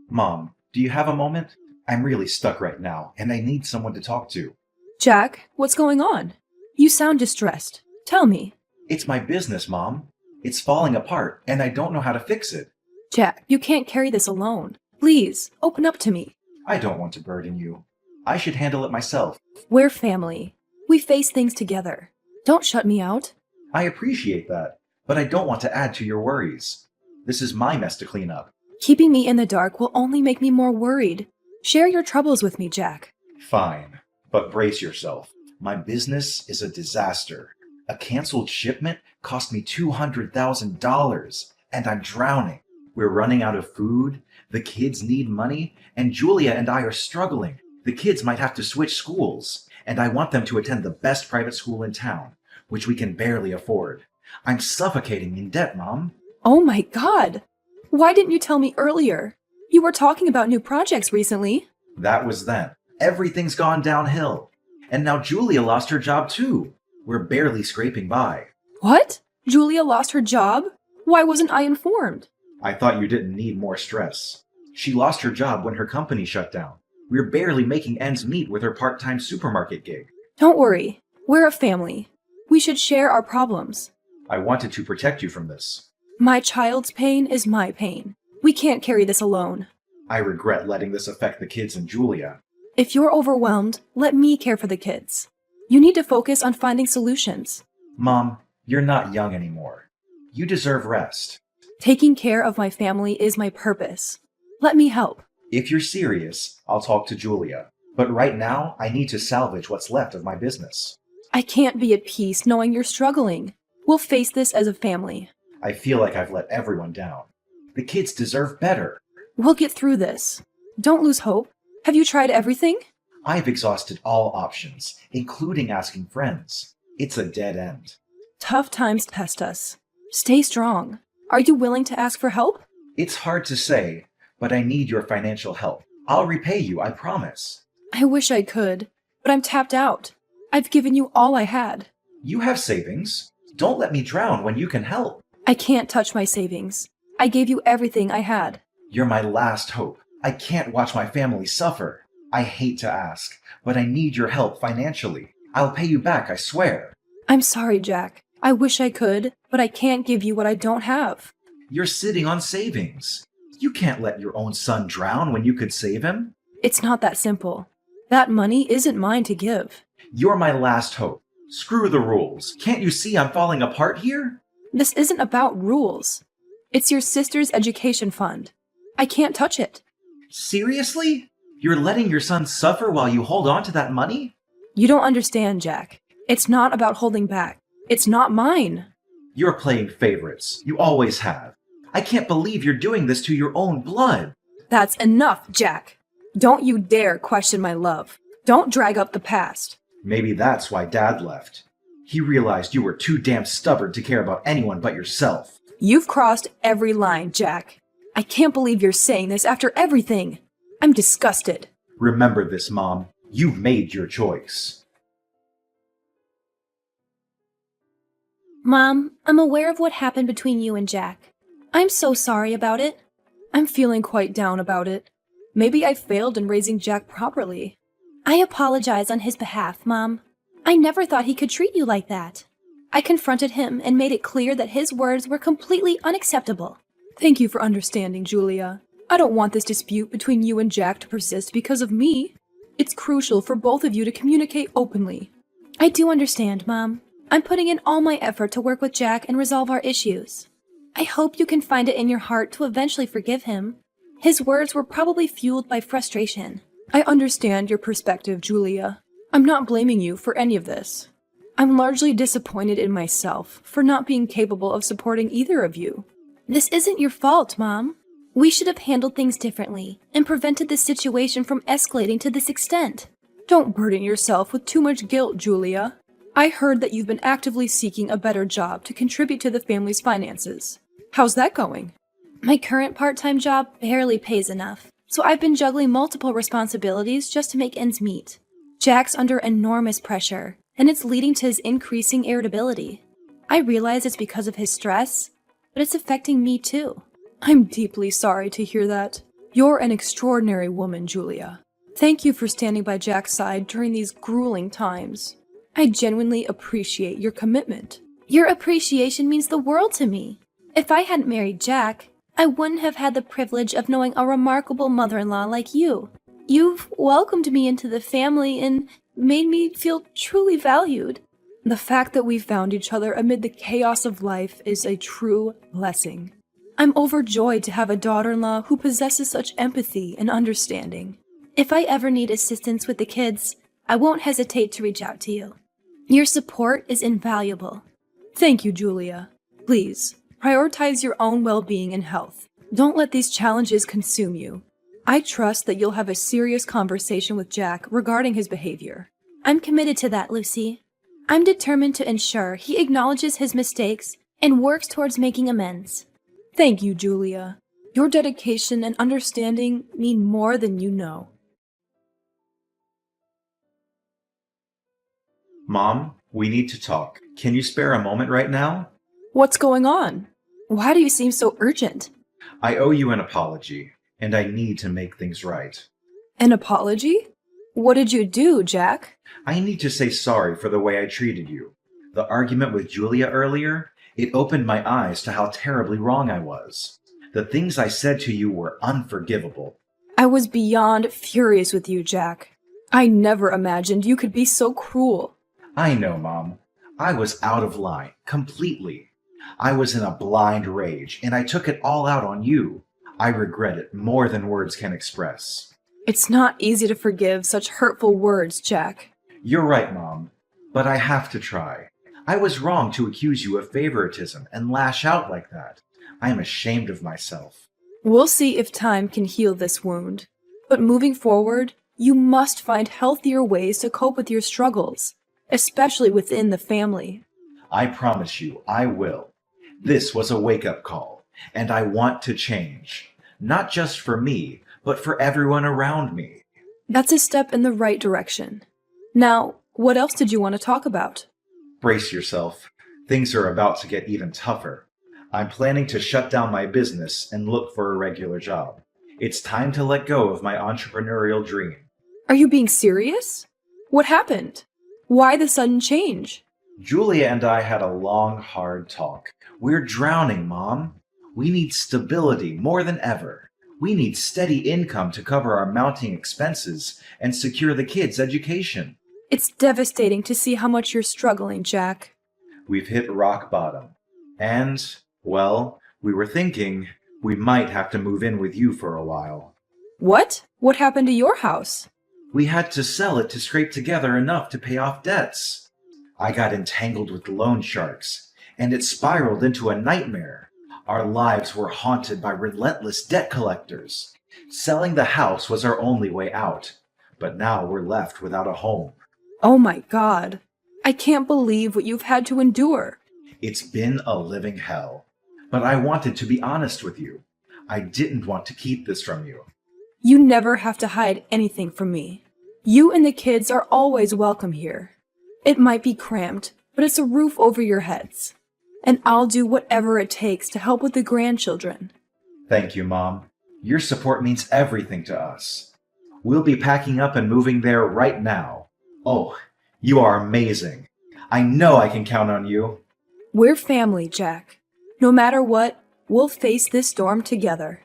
Mom, do you have a moment? I'm really stuck right now, and I need someone to talk to. Jack, what's going on? You sound distressed. Tell me. It's my business, Mom. It's falling apart, and I don't know how to fix it. Jack, you can't carry this alone. Please, open up to me. I don't want to burden you. I should handle it myself. We're family. We face things together. Don't shut me out. I appreciate that, but I don't want to add to your worries. This is my mess to clean up. Keeping me in the dark will only make me more worried. Share your troubles with me, Jack. Fine, but brace yourself. My business is a disaster. A canceled shipment cost me $200,000, and I'm drowning. We're running out of food, the kids need money, and Julia and I are struggling. The kids might have to switch schools, and I want them to attend the best private school in town, which we can barely afford. I'm suffocating in debt, Mom. Oh my God! Why didn't you tell me earlier? You were talking about new projects recently. That was then. Everything's gone downhill. And now Julia lost her job too. We're barely scraping by. What? Julia lost her job? Why wasn't I informed? I thought you didn't need more stress. She lost her job when her company shut down. We're barely making ends meet with her part-time supermarket gig. Don't worry. We're a family. We should share our problems. I wanted to protect you from this. My child's pain is my pain. We can't carry this alone. I regret letting this affect the kids and Julia. If you're overwhelmed, let me care for the kids. You need to focus on finding solutions. Mom, you're not young anymore. You deserve rest. Taking care of my family is my purpose. Let me help. If you're serious, I'll talk to Julia. But right now, I need to salvage what's left of my business. I can't be at peace knowing you're struggling. We'll face this as a family. I feel like I've let everyone down. The kids deserve better. We'll get through this. Don't lose hope. Have you tried everything? I've exhausted all options, including asking friends. It's a dead end. Tough times test us. Stay strong. Are you willing to ask for help? It's hard to say, but I need your financial help. I'll repay you, I promise. I wish I could, but I'm tapped out. I've given you all I had. You have savings. Don't let me drown when you can help. I can't touch my savings. I gave you everything I had. You're my last hope. I can't watch my family suffer. I hate to ask, but I need your help financially. I'll pay you back, I swear. I'm sorry, Jack. I wish I could, but I can't give you what I don't have. You're sitting on savings. You can't let your own son drown when you could save him. It's not that simple. That money isn't mine to give. You're my last hope. Screw the rules. Can't you see I'm falling apart here? This isn't about rules. It's your sister's education fund. I can't touch it. Seriously? You're letting your son suffer while you hold on to that money? You don't understand, Jack. It's not about holding back. It's not mine. You're playing favorites. You always have. I can't believe you're doing this to your own blood. That's enough, Jack. Don't you dare question my love. Don't drag up the past. Maybe that's why Dad left. He realized you were too damn stubborn to care about anyone but yourself. You've crossed every line, Jack. I can't believe you're saying this after everything. I'm disgusted. Remember this, Mom. You've made your choice. Mom, I'm aware of what happened between you and Jack. I'm so sorry about it. I'm feeling quite down about it. Maybe I failed in raising Jack properly. I apologize on his behalf, Mom. I never thought he could treat you like that. I confronted him and made it clear that his words were completely unacceptable. Thank you for understanding, Julia. I don't want this dispute between you and Jack to persist because of me. It's crucial for both of you to communicate openly. I do understand, Mom. I'm putting in all my effort to work with Jack and resolve our issues. I hope you can find it in your heart to eventually forgive him. His words were probably fueled by frustration. I understand your perspective, Julia. I'm not blaming you for any of this. I'm largely disappointed in myself for not being capable of supporting either of you. This isn't your fault, Mom. We should have handled things differently and prevented this situation from escalating to this extent. Don't burden yourself with too much guilt, Julia. I heard that you've been actively seeking a better job to contribute to the family's finances. How's that going? My current part-time job barely pays enough, so I've been juggling multiple responsibilities just to make ends meet. Jack's under enormous pressure, and it's leading to his increasing irritability. I realize it's because of his stress, but it's affecting me too. I'm deeply sorry to hear that. You're an extraordinary woman, Julia. Thank you for standing by Jack's side during these grueling times. I genuinely appreciate your commitment. Your appreciation means the world to me. If I hadn't married Jack, I wouldn't have had the privilege of knowing a remarkable mother-in-law like you. You've welcomed me into the family and made me feel truly valued. The fact that we found each other amid the chaos of life is a true blessing. I'm overjoyed to have a daughter-in-law who possesses such empathy and understanding. If I ever need assistance with the kids, I won't hesitate to reach out to you. Your support is invaluable. Thank you, Julia. Please, prioritize your own well-being and health. Don't let these challenges consume you. I trust that you'll have a serious conversation with Jack regarding his behavior. I'm committed to that, Lucy. I'm determined to ensure he acknowledges his mistakes and works towards making amends. Thank you, Julia. Your dedication and understanding mean more than you know. Mom, we need to talk. Can you spare a moment right now? What's going on? Why do you seem so urgent? I owe you an apology, and I need to make things right. An apology? What did you do, Jack? I need to say sorry for the way I treated you. The argument with Julia earlier, it opened my eyes to how terribly wrong I was. The things I said to you were unforgivable. I was beyond furious with you, Jack. I never imagined you could be so cruel. I know, Mom. I was out of line, completely. I was in a blind rage, and I took it all out on you. I regret it more than words can express. It's not easy to forgive such hurtful words, Jack. You're right, Mom, but I have to try. I was wrong to accuse you of favoritism and lash out like that. I am ashamed of myself. We'll see if time can heal this wound. But moving forward, you must find healthier ways to cope with your struggles, especially within the family. I promise you, I will. This was a wake-up call, and I want to change. Not just for me, but for everyone around me. That's a step in the right direction. Now, what else did you want to talk about? Brace yourself. Things are about to get even tougher. I'm planning to shut down my business and look for a regular job. It's time to let go of my entrepreneurial dream. Are you being serious? What happened? Why the sudden change? Julia and I had a long, hard talk. We're drowning, Mom. We need stability more than ever. We need steady income to cover our mounting expenses and secure the kids' education. It's devastating to see how much you're struggling, Jack. We've hit rock bottom. And, well, we were thinking we might have to move in with you for a while. What? What happened to your house? We had to sell it to scrape together enough to pay off debts. I got entangled with loan sharks, and it spiraled into a nightmare. Our lives were haunted by relentless debt collectors. Selling the house was our only way out, but now we're left without a home. Oh my God. I can't believe what you've had to endure. It's been a living hell, but I wanted to be honest with you. I didn't want to keep this from you. You never have to hide anything from me. You and the kids are always welcome here. It might be cramped, but it's a roof over your heads. And I'll do whatever it takes to help with the grandchildren. Thank you, Mom. Your support means everything to us. We'll be packing up and moving there right now. Oh, you are amazing. I know I can count on you. We're family, Jack. No matter what, we'll face this storm together.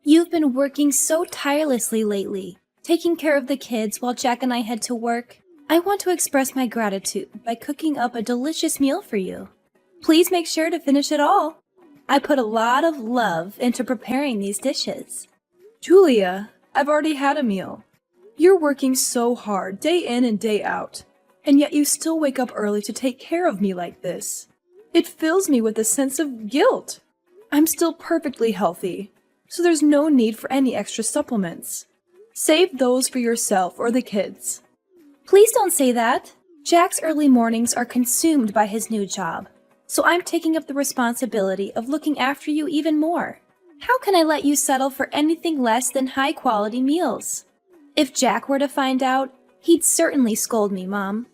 You've been working so tirelessly lately, taking care of the kids while Jack and I head to work. I want to express my gratitude by cooking up a delicious meal for you. Please make sure to finish it all. I put a lot of love into preparing these dishes. Julia, I've already had a meal. You're working so hard, day in and day out, and yet you still wake up early to take care of me like this. It fills me with a sense of guilt. I'm still perfectly healthy, so there's no need for any extra supplements. Save those for yourself or the kids. Please don't say that. Jack's early mornings are consumed by his new job, so I'm taking up the responsibility of looking after you even more. How can I let you settle for anything less than high-quality meals? If Jack were to find out, he'd certainly scold me, Mom.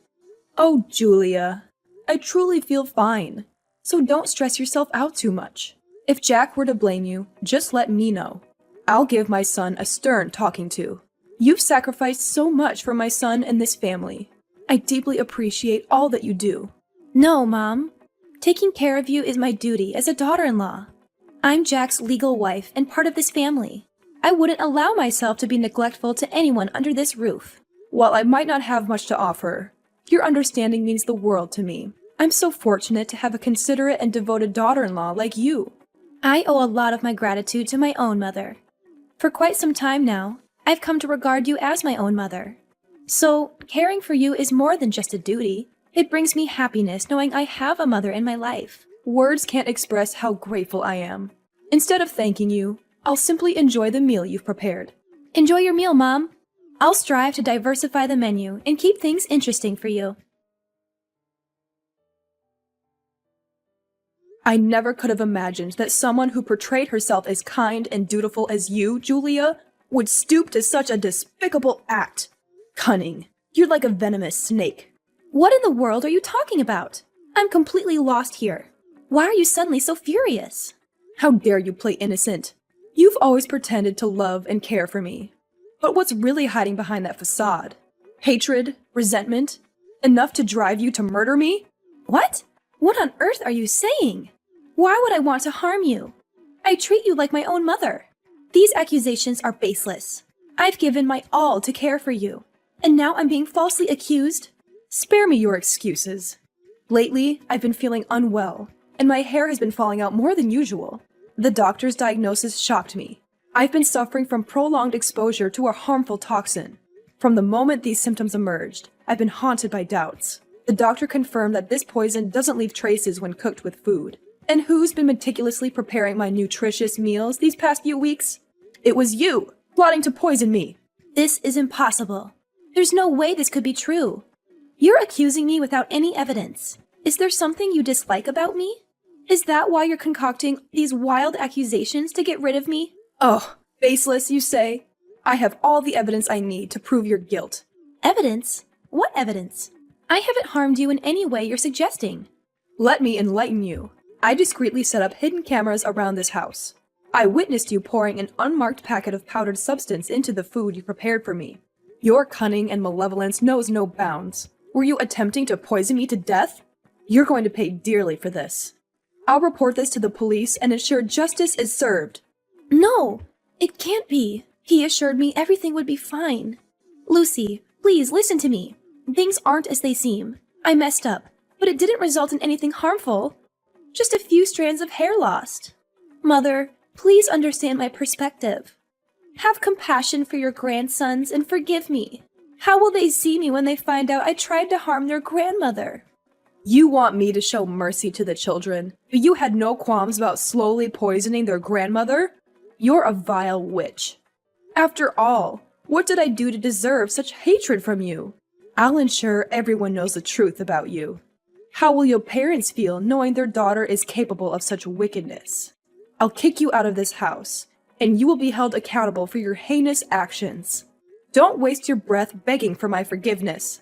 Oh, Julia, I truly feel fine. So don't stress yourself out too much. If Jack were to blame you, just let me know. I'll give my son a stern talking to. You've sacrificed so much for my son and this family. I deeply appreciate all that you do. No, Mom. Taking care of you is my duty as a daughter-in-law. I'm Jack's legal wife and part of this family. I wouldn't allow myself to be neglectful to anyone under this roof. While I might not have much to offer, your understanding means the world to me. I'm so fortunate to have a considerate and devoted daughter-in-law like you. I owe a lot of my gratitude to my own mother. For quite some time now, I've come to regard you as my own mother. So, caring for you is more than just a duty. It brings me happiness knowing I have a mother in my life. Words can't express how grateful I am. Instead of thanking you, I'll simply enjoy the meal you've prepared. Enjoy your meal, Mom. I'll strive to diversify the menu and keep things interesting for you. I never could have imagined that someone who portrayed herself as kind and dutiful as you, Julia, would stoop to such a despicable act. Cunning. You're like a venomous snake. What in the world are you talking about? I'm completely lost here. Why are you suddenly so furious? How dare you play innocent? You've always pretended to love and care for me. But what's really hiding behind that facade? Hatred? Resentment? Enough to drive you to murder me? What? What on earth are you saying? Why would I want to harm you? I treat you like my own mother. These accusations are baseless. I've given my all to care for you, and now I'm being falsely accused? Spare me your excuses. Lately, I've been feeling unwell, and my hair has been falling out more than usual. The doctor's diagnosis shocked me. I've been suffering from prolonged exposure to a harmful toxin. From the moment these symptoms emerged, I've been haunted by doubts. The doctor confirmed that this poison doesn't leave traces when cooked with food. And who's been meticulously preparing my nutritious meals these past few weeks? It was you, plotting to poison me. This is impossible. There's no way this could be true. You're accusing me without any evidence. Is there something you dislike about me? Is that why you're concocting these wild accusations to get rid of me? Oh, baseless, you say? I have all the evidence I need to prove your guilt. Evidence? What evidence? I haven't harmed you in any way you're suggesting. Let me enlighten you. I discreetly set up hidden cameras around this house. I witnessed you pouring an unmarked packet of powdered substance into the food you prepared for me. Your cunning and malevolence knows no bounds. Were you attempting to poison me to death? You're going to pay dearly for this. I'll report this to the police and ensure justice is served. No, it can't be. He assured me everything would be fine. Lucy, please listen to me. Things aren't as they seem. I messed up, but it didn't result in anything harmful. Just a few strands of hair lost. Mother, please understand my perspective. Have compassion for your grandsons and forgive me. How will they see me when they find out I tried to harm their grandmother? You want me to show mercy to the children, but you had no qualms about slowly poisoning their grandmother? You're a vile witch. After all, what did I do to deserve such hatred from you? I'll ensure everyone knows the truth about you. How will your parents feel knowing their daughter is capable of such wickedness? I'll kick you out of this house, and you will be held accountable for your heinous actions. Don't waste your breath begging for my forgiveness.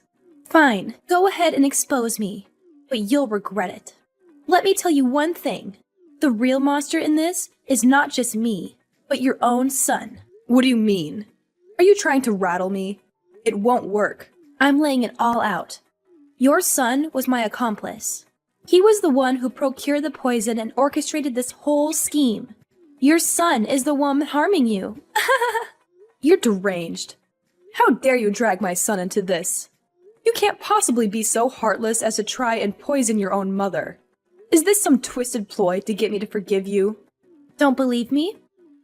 Fine, go ahead and expose me, but you'll regret it. Let me tell you one thing. The real monster in this is not just me, but your own son. What do you mean? Are you trying to rattle me? It won't work. I'm laying it all out. Your son was my accomplice. He was the one who procured the poison and orchestrated this whole scheme. Your son is the one harming you. You're deranged. How dare you drag my son into this? You can't possibly be so heartless as to try and poison your own mother. Is this some twisted ploy to get me to forgive you? Don't believe me?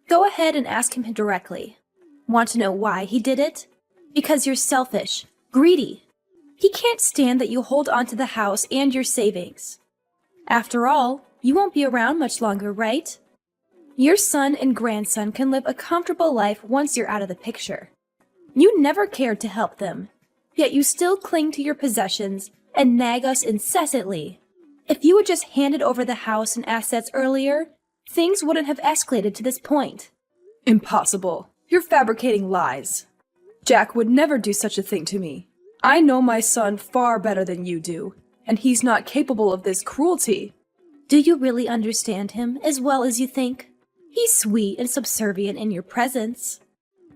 Go ahead and ask him directly. Want to know why he did it? Because you're selfish, greedy. He can't stand that you hold on to the house and your savings. After all, you won't be around much longer, right? Your son and grandson can live a comfortable life once you're out of the picture. You never cared to help them, yet you still cling to your possessions and nag us incessantly. If you had just handed over the house and assets earlier, things wouldn't have escalated to this point. Impossible. You're fabricating lies. Jack would never do such a thing to me. I know my son far better than you do, and he's not capable of this cruelty. Do you really understand him as well as you think? He's sweet and subservient in your presence,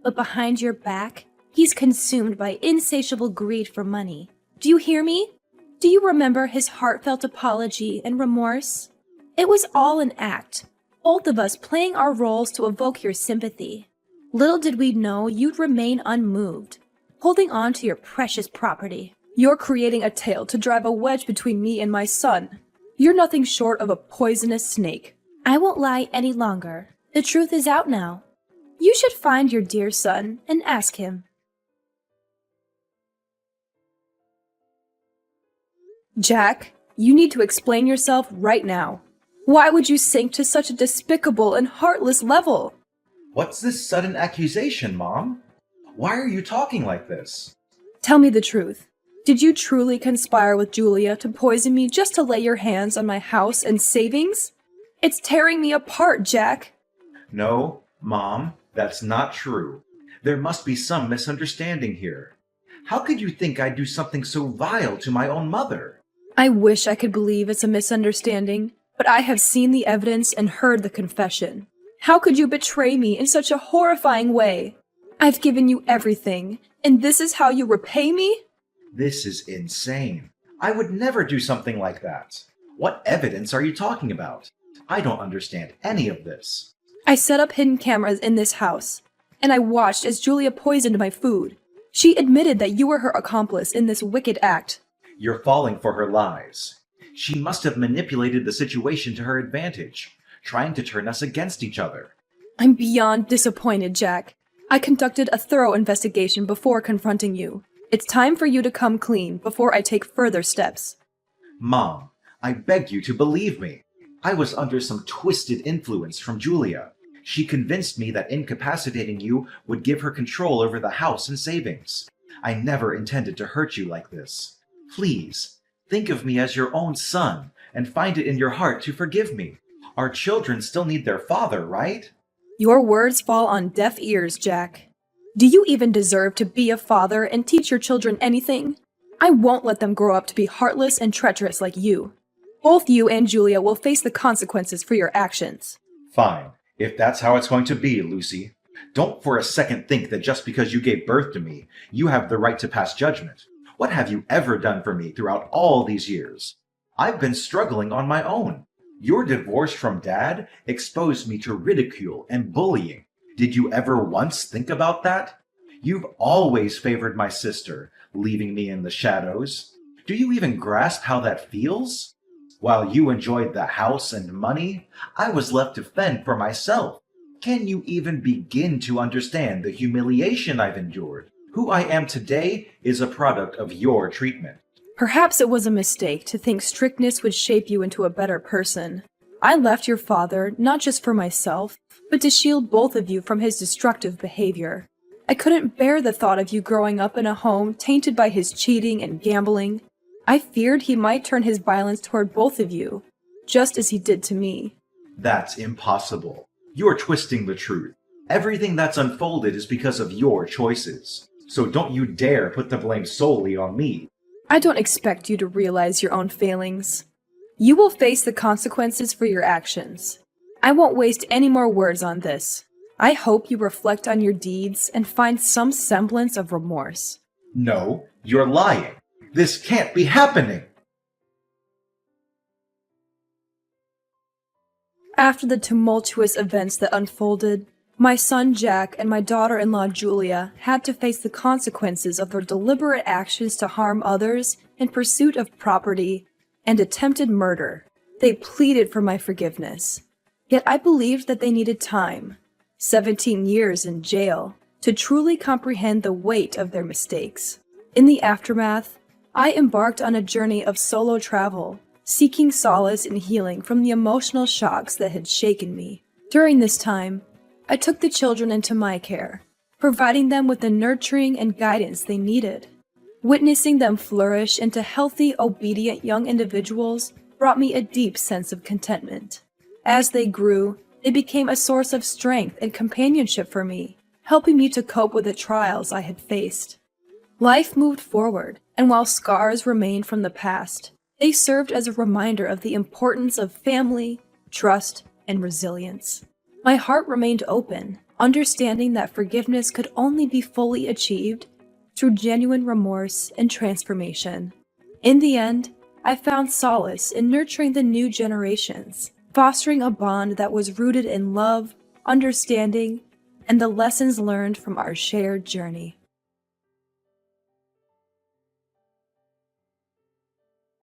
but behind your back, he's consumed by insatiable greed for money. Do you hear me? Do you remember his heartfelt apology and remorse? It was all an act, both of us playing our roles to evoke your sympathy. Little did we know you'd remain unmoved, holding on to your precious property. You're creating a tale to drive a wedge between me and my son. You're nothing short of a poisonous snake. I won't lie any longer. The truth is out now. You should find your dear son and ask him. Jack, you need to explain yourself right now. Why would you sink to such a despicable and heartless level? What's this sudden accusation, Mom? Why are you talking like this? Tell me the truth. Did you truly conspire with Julia to poison me just to lay your hands on my house and savings? It's tearing me apart, Jack. No, Mom, that's not true. There must be some misunderstanding here. How could you think I'd do something so vile to my own mother? I wish I could believe it's a misunderstanding, but I have seen the evidence and heard the confession. How could you betray me in such a horrifying way? I've given you everything, and this is how you repay me? This is insane. I would never do something like that. What evidence are you talking about? I don't understand any of this. I set up hidden cameras in this house, and I watched as Julia poisoned my food. She admitted that you were her accomplice in this wicked act. You're falling for her lies. She must have manipulated the situation to her advantage, trying to turn us against each other. I'm beyond disappointed, Jack. I conducted a thorough investigation before confronting you. It's time for you to come clean before I take further steps. Mom, I beg you to believe me. I was under some twisted influence from Julia. She convinced me that incapacitating you would give her control over the house and savings. I never intended to hurt you like this. Please, think of me as your own son and find it in your heart to forgive me. Our children still need their father, right? Your words fall on deaf ears, Jack. Do you even deserve to be a father and teach your children anything? I won't let them grow up to be heartless and treacherous like you. Both you and Julia will face the consequences for your actions. Fine, if that's how it's going to be, Lucy. Don't for a second think that just because you gave birth to me, you have the right to pass judgment. What have you ever done for me throughout all these years? I've been struggling on my own. Your divorce from Dad exposed me to ridicule and bullying. Did you ever once think about that? You've always favored my sister, leaving me in the shadows. Do you even grasp how that feels? While you enjoyed the house and money, I was left to fend for myself. Can you even begin to understand the humiliation I've endured? Who I am today is a product of your treatment. Perhaps it was a mistake to think strictness would shape you into a better person. I left your father not just for myself, but to shield both of you from his destructive behavior. I couldn't bear the thought of you growing up in a home tainted by his cheating and gambling. I feared he might turn his violence toward both of you, just as he did to me. That's impossible. You're twisting the truth. Everything that's unfolded is because of your choices. So don't you dare put the blame solely on me. I don't expect you to realize your own failings. You will face the consequences for your actions. I won't waste any more words on this. I hope you reflect on your deeds and find some semblance of remorse. No, you're lying. This can't be happening. After the tumultuous events that unfolded, my son Jack and my daughter-in-law Julia had to face the consequences of their deliberate actions to harm others in pursuit of property and attempted murder. They pleaded for my forgiveness. Yet I believed that they needed time, 17 years in jail, to truly comprehend the weight of their mistakes. In the aftermath, I embarked on a journey of solo travel, seeking solace and healing from the emotional shocks that had shaken me. During this time, I took the children into my care, providing them with the nurturing and guidance they needed. Witnessing them flourish into healthy, obedient young individuals brought me a deep sense of contentment. As they grew, they became a source of strength and companionship for me, helping me to cope with the trials I had faced. Life moved forward, and while scars remained from the past, They served as a reminder of the importance of family, trust, and resilience. My heart remained open, understanding that forgiveness could only be fully achieved through genuine remorse and transformation. In the end, I found solace in nurturing the new generations, fostering a bond that was rooted in love, understanding, and the lessons learned from our shared journey.